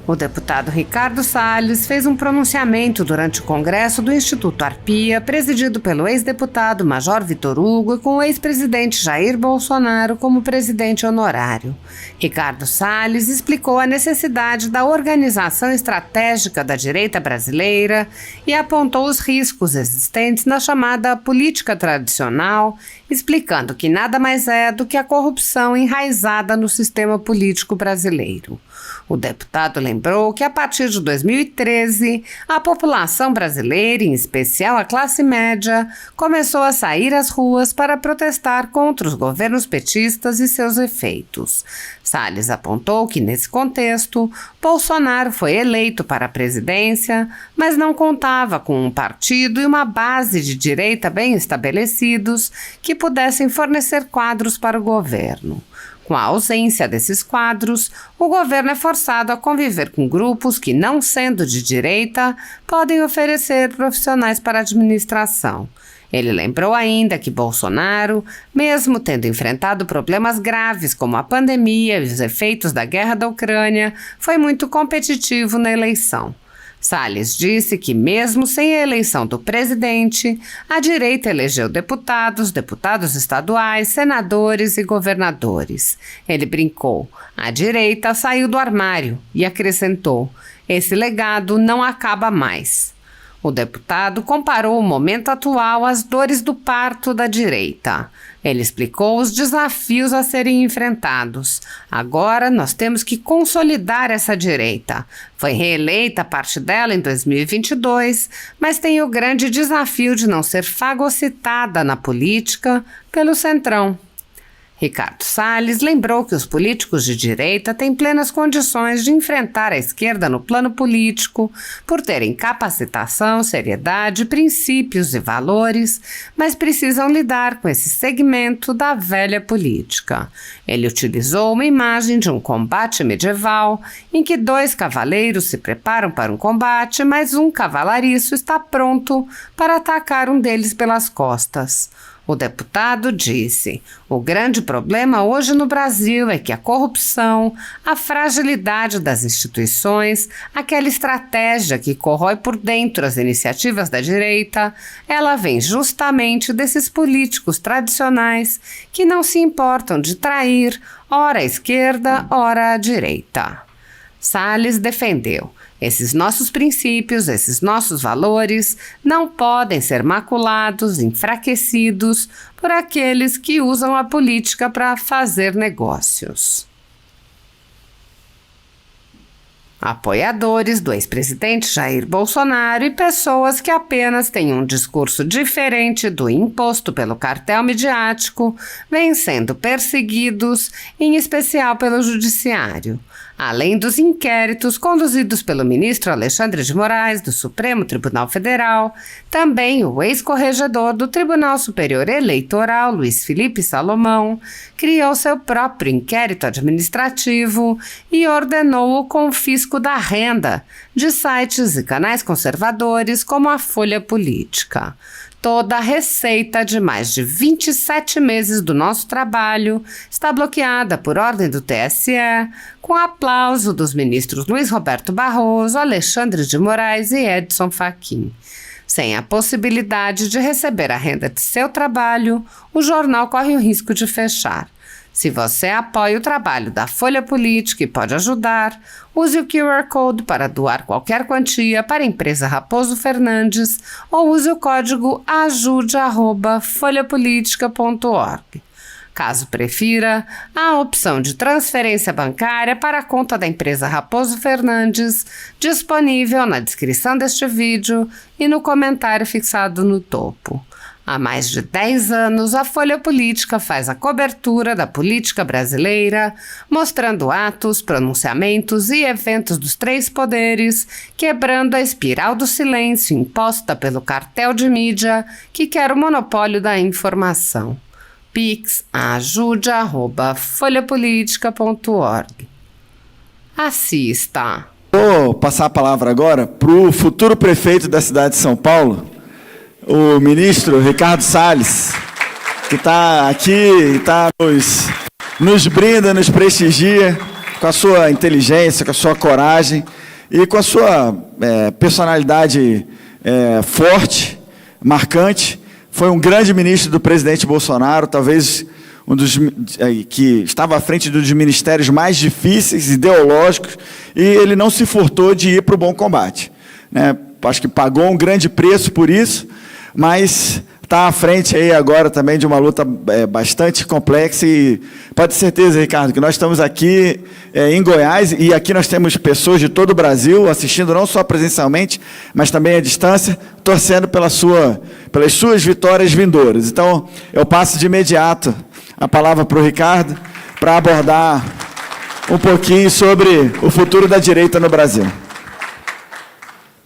O deputado Ricardo Salles fez um pronunciamento durante o congresso do Instituto Arpia, presidido pelo ex-deputado Major Vitor Hugo e com o ex-presidente Jair Bolsonaro como presidente honorário. Ricardo Salles explicou a necessidade da organização estratégica da direita brasileira e apontou os riscos existentes na chamada política tradicional, explicando que nada mais é do que a corrupção enraizada no sistema político brasileiro. O deputado lembrou que, a partir de 2013, a população brasileira, em especial a classe média, começou a sair às ruas para protestar contra os governos petistas e seus efeitos. Salles apontou que, nesse contexto, Bolsonaro foi eleito para a presidência, mas não contava com um partido e uma base de direita bem estabelecidos que pudessem fornecer quadros para o governo. Com a ausência desses quadros, o governo é forçado a conviver com grupos que, não sendo de direita, podem oferecer profissionais para a administração. Ele lembrou ainda que Bolsonaro, mesmo tendo enfrentado problemas graves como a pandemia e os efeitos da guerra da Ucrânia, foi muito competitivo na eleição. Salles disse que, mesmo sem a eleição do presidente, a direita elegeu deputados estaduais, senadores e governadores. Ele brincou: a direita saiu do armário e acrescentou: esse legado não acaba mais. O deputado comparou o momento atual às dores do parto da direita. Ele explicou os desafios a serem enfrentados. Agora nós temos que consolidar essa direita. Foi reeleita parte dela em 2022, mas tem o grande desafio de não ser fagocitada na política pelo Centrão. Ricardo Salles lembrou que os políticos de direita têm plenas condições de enfrentar a esquerda no plano político por terem capacitação, seriedade, princípios e valores, mas precisam lidar com esse segmento da velha política. Ele utilizou uma imagem de um combate medieval em que 2 cavaleiros se preparam para um combate, mas um cavalariço está pronto para atacar um deles pelas costas. O deputado disse: o grande problema hoje no Brasil é que a corrupção, a fragilidade das instituições, aquela estratégia que corrói por dentro as iniciativas da direita, ela vem justamente desses políticos tradicionais que não se importam de trair ora a esquerda, ora a direita. Salles defendeu: esses nossos princípios, esses nossos valores não podem ser maculados, enfraquecidos por aqueles que usam a política para fazer negócios. Apoiadores do ex-presidente Jair Bolsonaro e pessoas que apenas têm um discurso diferente do imposto pelo cartel midiático vêm sendo perseguidos, em especial pelo judiciário. Além dos inquéritos conduzidos pelo ministro Alexandre de Moraes, do Supremo Tribunal Federal, também o ex-corregedor do Tribunal Superior Eleitoral, Luiz Felipe Salomão, criou seu próprio inquérito administrativo e ordenou o confisco da renda de sites e canais conservadores como a Folha Política. Toda a receita de mais de 27 meses do nosso trabalho está bloqueada por ordem do TSE, com aplauso dos ministros Luiz Roberto Barroso, Alexandre de Moraes e Edson Fachin. Sem a possibilidade de receber a renda de seu trabalho, o jornal corre o risco de fechar. Se você apoia o trabalho da Folha Política e pode ajudar, use o QR Code para doar qualquer quantia para a empresa Raposo Fernandes ou use o código ajude@folhapolitica.org. Caso prefira, há a opção de transferência bancária para a conta da empresa Raposo Fernandes, disponível na descrição deste vídeo e no comentário fixado no topo. Há mais de 10 anos, a Folha Política faz a cobertura da política brasileira, mostrando atos, pronunciamentos e eventos dos 3 poderes, quebrando a espiral do silêncio imposta pelo cartel de mídia que quer o monopólio da informação. Pix ajude@folhapolitica.org. Assista. Vou passar a palavra agora para o futuro prefeito da cidade de São Paulo, o ministro Ricardo Salles, que está aqui, está nos brinda, nos prestigia. com a sua inteligência, com a sua coragem e com a sua personalidade forte, marcante. Foi um grande ministro do presidente Bolsonaro, talvez um dos que estava à frente dos ministérios mais difíceis, ideológicos, e ele não se furtou de ir para o bom combate, né? Acho que pagou um grande preço por isso, mas está à frente aí agora também de uma luta bastante complexa, e pode ter certeza, Ricardo, que nós estamos aqui em Goiás, e aqui nós temos pessoas de todo o Brasil assistindo não só presencialmente, mas também à distância, torcendo pelas suas vitórias vindouras. Então, eu passo de imediato a palavra para o Ricardo, para abordar um pouquinho sobre o futuro da direita no Brasil.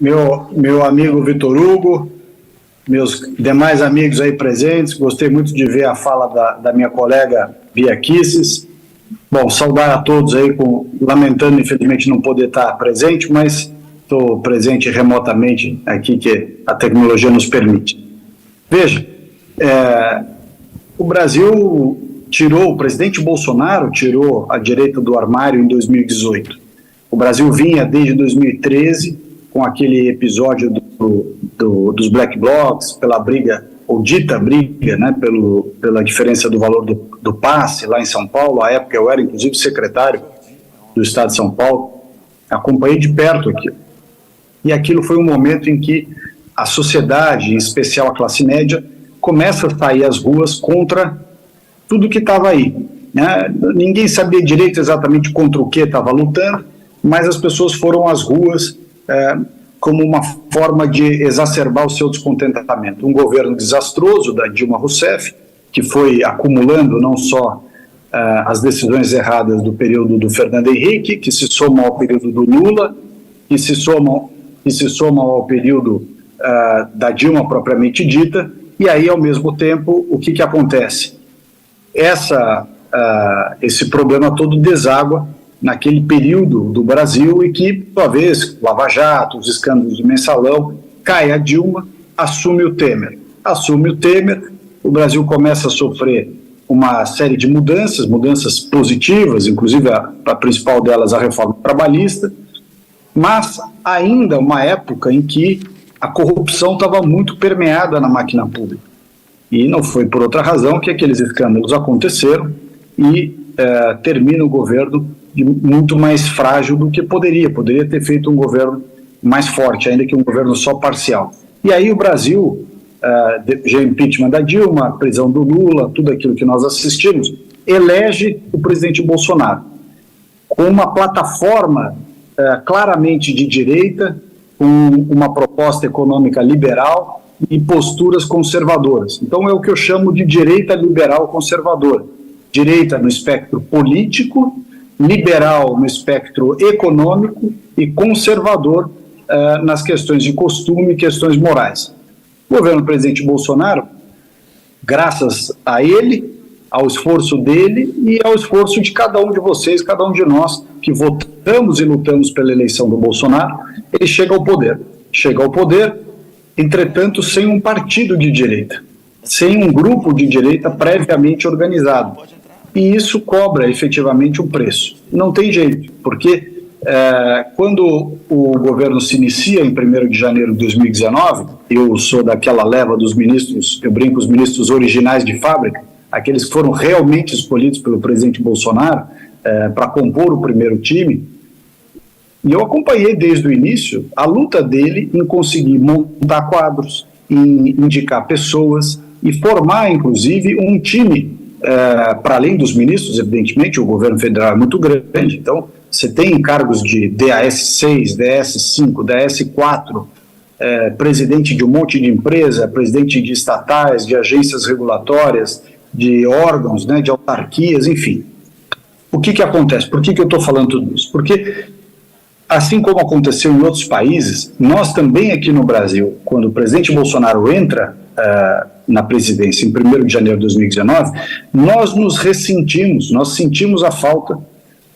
Meu amigo Vitor Hugo, meus demais amigos aí presentes, gostei muito de ver a fala da minha colega Bia Kicis. Bom, saudar a todos aí, lamentando infelizmente não poder estar presente, mas estou presente remotamente aqui, que a tecnologia nos permite. Veja, o Brasil o presidente Bolsonaro tirou a direita do armário em 2018. O Brasil vinha desde 2013 com aquele episódio dos Black Blocs, pela briga, ou dita briga, né, pela diferença do valor do passe lá em São Paulo. À época eu era inclusive secretário do Estado de São Paulo, acompanhei de perto aquilo. E aquilo foi um momento em que a sociedade, em especial a classe média, começa a sair às ruas contra tudo que estava aí, né? Ninguém sabia direito exatamente contra o que estava lutando, mas as pessoas foram às ruas como uma forma de exacerbar o seu descontentamento. Um governo desastroso da Dilma Rousseff, que foi acumulando não só as decisões erradas do período do Fernando Henrique, que se somam ao período do Lula, que se somam ao período da Dilma propriamente dita, e aí, ao mesmo tempo, o que acontece? Esse problema todo deságua naquele período do Brasil, e que, por sua vez, Lava Jato, os escândalos do Mensalão, cai a Dilma, assume o Temer, o Brasil começa a sofrer uma série de mudanças positivas, inclusive a principal delas, a reforma trabalhista, mas ainda uma época em que a corrupção estava muito permeada na máquina pública. E não foi por outra razão que aqueles escândalos aconteceram e termina o governo muito mais frágil do que poderia ter feito um governo mais forte, ainda que um governo só parcial. E aí o Brasil, já impeachment da Dilma, prisão do Lula, tudo aquilo que nós assistimos, elege o presidente Bolsonaro com uma plataforma claramente de direita, com uma proposta econômica liberal e posturas conservadoras. Então é o que eu chamo de direita liberal conservadora. Direita no espectro político, liberal no espectro econômico e conservador nas questões de costume e questões morais. O governo do presidente Bolsonaro, graças a ele, ao esforço dele e ao esforço de cada um de vocês, cada um de nós que votamos e lutamos pela eleição do Bolsonaro, ele chega ao poder, entretanto, sem um partido de direita, sem um grupo de direita previamente organizado. E isso cobra efetivamente um preço. Não tem jeito, porque quando o governo se inicia em 1º de janeiro de 2019, eu sou daquela leva dos ministros, eu brinco, os ministros originais de fábrica, aqueles que foram realmente escolhidos pelo presidente Bolsonaro para compor o primeiro time, e eu acompanhei desde o início a luta dele em conseguir montar quadros, em indicar pessoas e formar, inclusive, um time, para além dos ministros, evidentemente, o governo federal é muito grande, então você tem cargos de DAS-6, DAS-5, DAS-4, presidente de um monte de empresa, presidente de estatais, de agências regulatórias, de órgãos, né, de autarquias, enfim. O que acontece? Por que eu estou falando tudo isso? Porque, assim como aconteceu em outros países, nós também aqui no Brasil, quando o presidente Bolsonaro entra na presidência em 1º de janeiro de 2019, nós nos ressentimos, nós sentimos a falta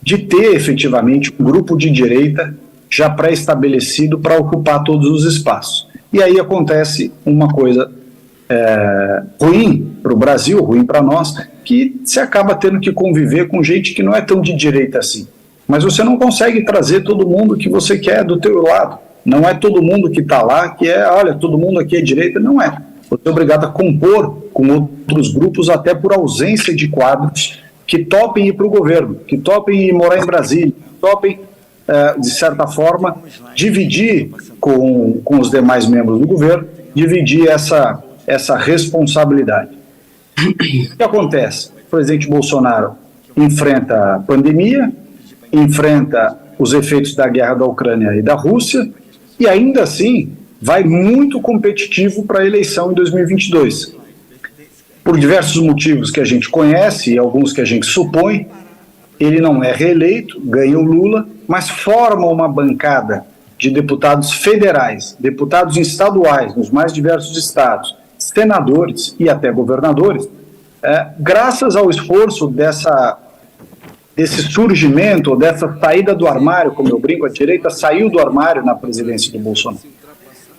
de ter efetivamente um grupo de direita já pré-estabelecido para ocupar todos os espaços. E aí acontece uma coisa ruim para o Brasil, ruim para nós, que se acaba tendo que conviver com gente que não é tão de direita assim. mas você não consegue trazer todo mundo que você quer do teu lado. Não é todo mundo que está lá que olha, todo mundo aqui é direita, não é. Você é obrigado a compor com outros grupos, até por ausência de quadros que topem ir para o governo, que topem ir morar em Brasília, que topem, de certa forma, dividir com os demais membros do governo, dividir essa responsabilidade. O que acontece? O presidente Bolsonaro enfrenta a pandemia, enfrenta os efeitos da guerra da Ucrânia e da Rússia, e ainda assim vai muito competitivo para a eleição em 2022. Por diversos motivos que a gente conhece e alguns que a gente supõe, ele não é reeleito, ganha o Lula, mas forma uma bancada de deputados federais, deputados estaduais, nos mais diversos estados, senadores e até governadores, graças ao esforço desse surgimento, dessa saída do armário, como eu brinco, a direita saiu do armário na presidência do Bolsonaro.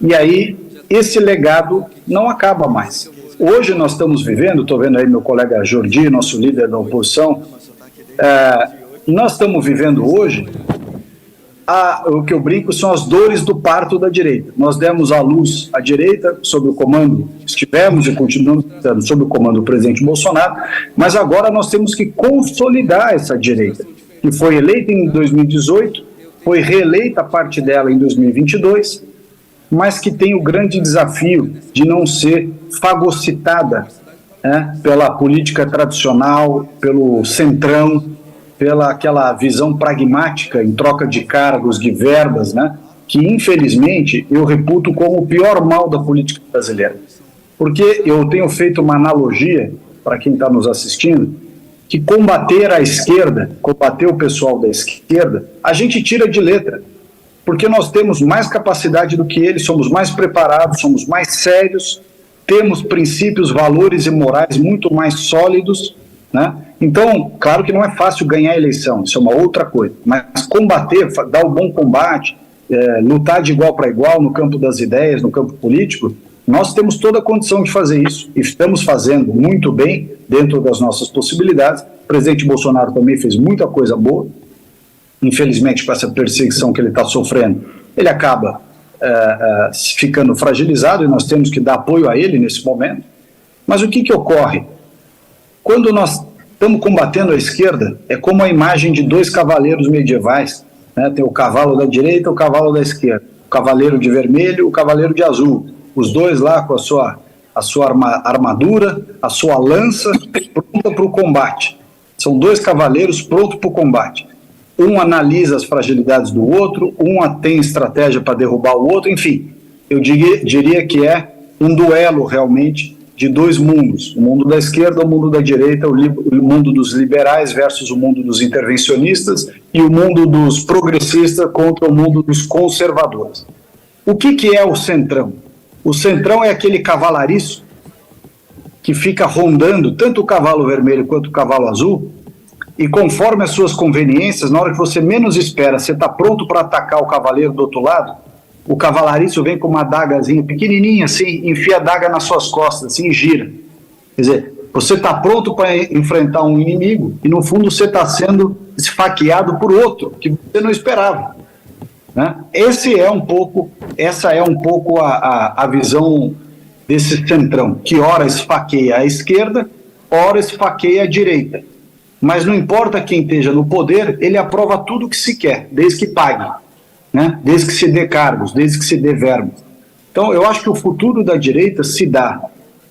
E aí, esse legado não acaba mais. Hoje nós estamos vivendo, estou vendo aí meu colega Jordi, nosso líder da oposição, nós estamos vivendo hoje, o que eu brinco são as dores do parto da direita. Nós demos à luz a direita sob o comando, estivemos e continuamos sob o comando do presidente Bolsonaro, mas agora nós temos que consolidar essa direita, que foi eleita em 2018, foi reeleita parte dela em 2022, mas que tem o grande desafio de não ser fagocitada pela política tradicional, pelo centrão, pela aquela visão pragmática em troca de cargos, de verbas, que infelizmente eu reputo como o pior mal da política brasileira. Porque eu tenho feito uma analogia, para quem está nos assistindo, que combater a esquerda, combater o pessoal da esquerda, a gente tira de letra. Porque nós temos mais capacidade do que eles, somos mais preparados, somos mais sérios, temos princípios, valores e morais muito mais sólidos, Então, claro que não é fácil ganhar a eleição, isso é uma outra coisa, mas combater, dar o bom combate, lutar de igual para igual no campo das ideias, no campo político, nós temos toda a condição de fazer isso, e estamos fazendo muito bem dentro das nossas possibilidades. O presidente Bolsonaro também fez muita coisa boa, infelizmente com essa perseguição que ele está sofrendo, ele acaba ficando fragilizado e nós temos que dar apoio a ele nesse momento. Mas o que ocorre? Quando nós estamos combatendo a esquerda, é como a imagem de dois cavaleiros medievais, tem o cavalo da direita e o cavalo da esquerda, o cavaleiro de vermelho e o cavaleiro de azul, os dois lá com a sua armadura, a sua lança pronta para o combate. São dois cavaleiros prontos para o combate. Um analisa as fragilidades do outro, um tem estratégia para derrubar o outro, enfim, eu diria que é um duelo realmente de dois mundos, o mundo da esquerda, o mundo da direita, o mundo dos liberais versus o mundo dos intervencionistas e o mundo dos progressistas contra o mundo dos conservadores. O que é o centrão? O centrão é aquele cavalariço que fica rondando tanto o cavalo vermelho quanto o cavalo azul, e conforme as suas conveniências, na hora que você menos espera, você está pronto para atacar o cavaleiro do outro lado, o cavalariço vem com uma adagazinha pequenininha, assim, enfia a adaga nas suas costas, assim, e gira. Quer dizer, você está pronto para enfrentar um inimigo e, no fundo, você está sendo esfaqueado por outro, que você não esperava. Essa é um pouco a visão desse centrão, que ora esfaqueia a esquerda, ora esfaqueia a direita. Mas não importa quem esteja no poder, ele aprova tudo que se quer, desde que pague, desde que se dê cargos, desde que se dê verbas. Então, eu acho que o futuro da direita se dá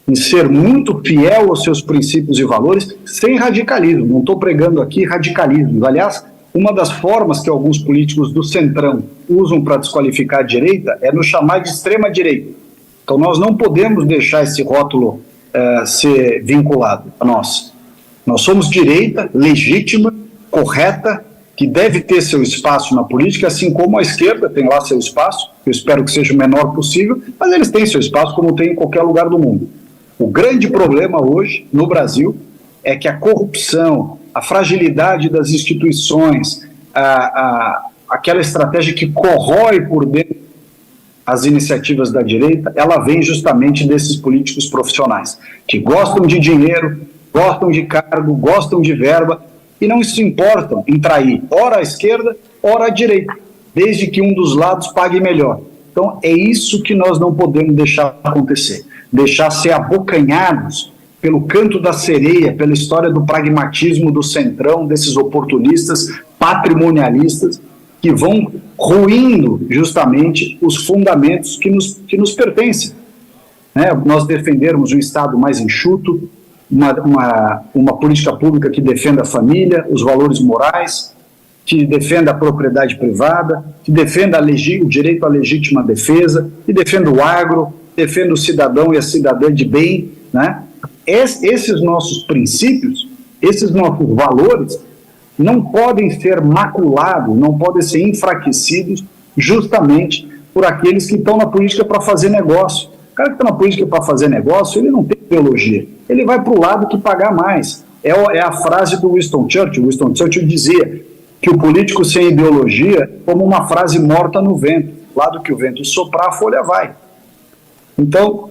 em ser muito fiel aos seus princípios e valores, sem radicalismo. Não estou pregando aqui radicalismo. Aliás, uma das formas que alguns políticos do centrão usam para desqualificar a direita é nos chamar de extrema-direita. Então, nós não podemos deixar esse rótulo ser vinculado a nós. Nós somos direita, legítima, correta, que deve ter seu espaço na política, assim como a esquerda tem lá seu espaço, eu espero que seja o menor possível, mas eles têm seu espaço como tem em qualquer lugar do mundo. O grande problema hoje, no Brasil, é que a corrupção, a fragilidade das instituições, aquela estratégia que corrói por dentro as iniciativas da direita, ela vem justamente desses políticos profissionais, que gostam de dinheiro, gostam de cargo, gostam de verba, e não se importam em trair ora a esquerda, ora a direita, desde que um dos lados pague melhor. Então, é isso que nós não podemos deixar acontecer, deixar ser abocanhados pelo canto da sereia, pela história do pragmatismo do centrão, desses oportunistas patrimonialistas que vão ruindo justamente os fundamentos que nos pertencem. Né? Nós defendermos um Estado mais enxuto, uma política pública que defenda a família, os valores morais, que defenda a propriedade privada, que defenda o direito à legítima defesa, que defenda o agro, defenda o cidadão e a cidadã de bem, né? Esses nossos princípios, esses nossos valores, não podem ser maculados, não podem ser enfraquecidos justamente por aqueles que estão na política para fazer negócio. O cara que está na política para fazer negócio, ele não tem ideologia, ele vai para o lado que pagar mais. É a frase do Winston Churchill. Winston Churchill dizia que o político sem ideologia é como uma frase morta no vento. Do lado que o vento soprar, a folha vai. Então,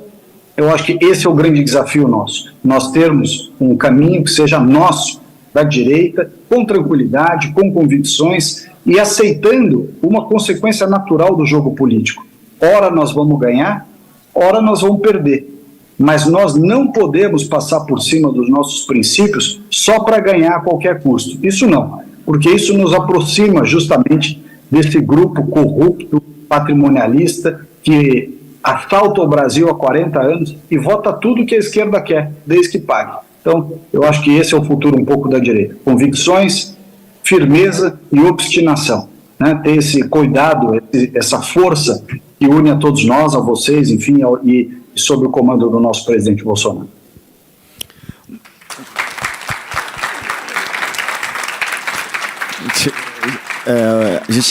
eu acho que esse é o grande desafio nosso. Nós termos um caminho que seja nosso, da direita, com tranquilidade, com convicções e aceitando uma consequência natural do jogo político. Ora nós vamos ganhar, ora nós vamos perder. Mas nós não podemos passar por cima dos nossos princípios só para ganhar a qualquer custo. Isso não, porque isso nos aproxima justamente desse grupo corrupto, patrimonialista, que assalta o Brasil há 40 anos e vota tudo que a esquerda quer, desde que pague. Então, eu acho que esse é o futuro um pouco da direita. Convicções, firmeza e obstinação. Né? Ter esse cuidado, essa força que une a todos nós, a vocês, enfim, e sob o comando do nosso presidente Bolsonaro. A gente